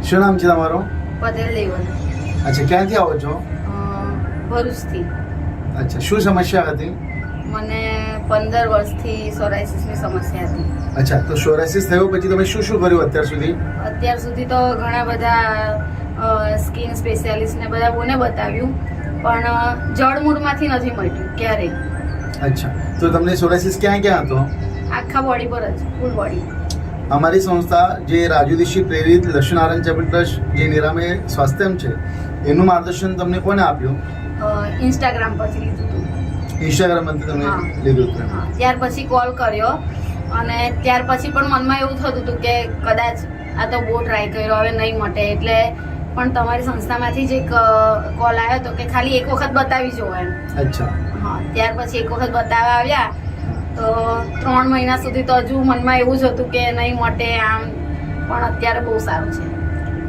શું નામ છે તમારું? પટેલ લેવલ. અચ્છા, ક્યાંથી આવો છો? ભરૂચથી. અચ્છા, શું સમસ્યા હતી? મને 15 વર્ષથી સોરાયસિસની સમસ્યા હતી. અચ્છા, તો સોરાયસિસ થયો પછી તમે શું શું કર્યું અત્યાર સુધી? અત્યાર સુધી તો ઘણા બધા સ્કિન સ્પેશિયાલિસ્ટને બધા બોને બતાવ્યું, પણ જડમૂળમાંથી નથી મટ્યું ક્યારેય. અચ્છા, તો તમને સોરાયસિસ ક્યાં ક્યાં હતો? આખા બોડી પર જ, ફૂલ બોડી. અમારી સંસ્થા જે રાજુદીશી પ્રેરિત લક્ષ્મીનારાયણ ચેરિટેબલ ટ્રસ્ટ જે નિરામે સ્વાસ્થ્યમ છે એનું માર્ગદર્શન તમને કોને આપ્યું? ઇન્સ્ટાગ્રામ પરથી લીધું હતું. ઇન્સ્ટાગ્રામ પરથી તમે લીધું હતું? ત્યાર પછી કોલ કર્યો અને ત્યાર પછી પણ મનમાં એવું થતું હતું કે કદાચ આ તો બહુ ટ્રાય કર્યો, હવે નહીં મટે, એટલે પણ તમારી સંસ્થામાંથી જ એક કોલ આવ્યો હતો કે ખાલી એક વખત બતાવી જુઓ એમ. અચ્છા. હા, ત્યાર પછી એક વખત બતાવવા આવ્યા તો 3 મહિના સુધી તો હજુ મનમાં એવું જ હતું કે નહીં મટે આમ, પણ અત્યારે બહુ સારું છે.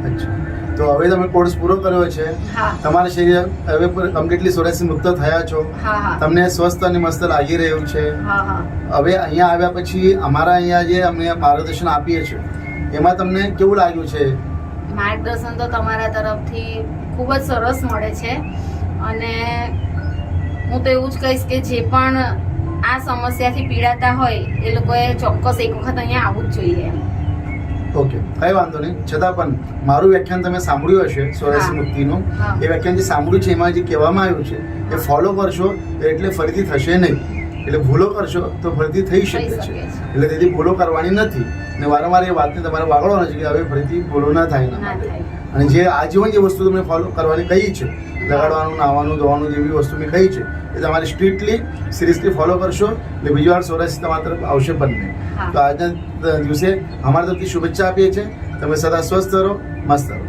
અચ્છા, તો હવે તમે કોર્સ પૂરો કર્યો છે? હા. તમારા શરીર હવે કમ્પ્લીટલી સોરાયસિસ મુક્ત થયા છો? હા હા. તમને સ્વસ્થ અને મસ્ત લાગી રહ્યું છે? હા હા. હવે અહીંયા આવ્યા પછી અમારા અહીંયા જે અમે માર્ગદર્શન આપીએ છીએ એમાં તમને કેવું લાગ્યું છે? માર્ગદર્શન તો તમારા તરફથી ખૂબ જ સરસ મળે છે અને હું તો એવું જ કહીશ કે જે પણ આ સમસ્યાથી પીડાતા હોય એ લોકોએ ચોક્કસ એક વખત અહીંયા આવવું જ જોઈએ એમ. ઓકે, કઈ વાંધો નહીં. છતાં પણ મારું વ્યાખ્યાન તમે સાંભળ્યું હશે સોરાયસિસ મુક્તિનું. એ વ્યાખ્યાન જે સાંભળ્યું છે એમાં જે કહેવામાં આવ્યું છે એ ફોલો કરશો એટલે ફરીથી થશે નહીં, એટલે ભૂલો કરશો તો ફરીથી થઈ શકે છે. એટલે તેથી ભૂલો કરવાની નથી ને વારંવાર એ વાતને તમારે વાગડવાનો છે કે હવે ફરીથી ભૂલો ના થાય એના માટે. અને જે આજીવન જે વસ્તુ તમને ફોલો કરવાની કહી છે, લગાડવાનું, નાહવાનું, ધોવાનું, જેવી વસ્તુ મેં કહી છે એ તમારે સ્ટ્રિક્ટલી સિરિયસલી ફોલો કરશો એટલે બીજી વાર સોરાયસિસ તમારા તરફ આવશે પણ નહીં. તો આજના દિવસે અમારા તરફથી શુભેચ્છા આપીએ છીએ. તમે સદા સ્વસ્થ રહો, મસ્ત રહો.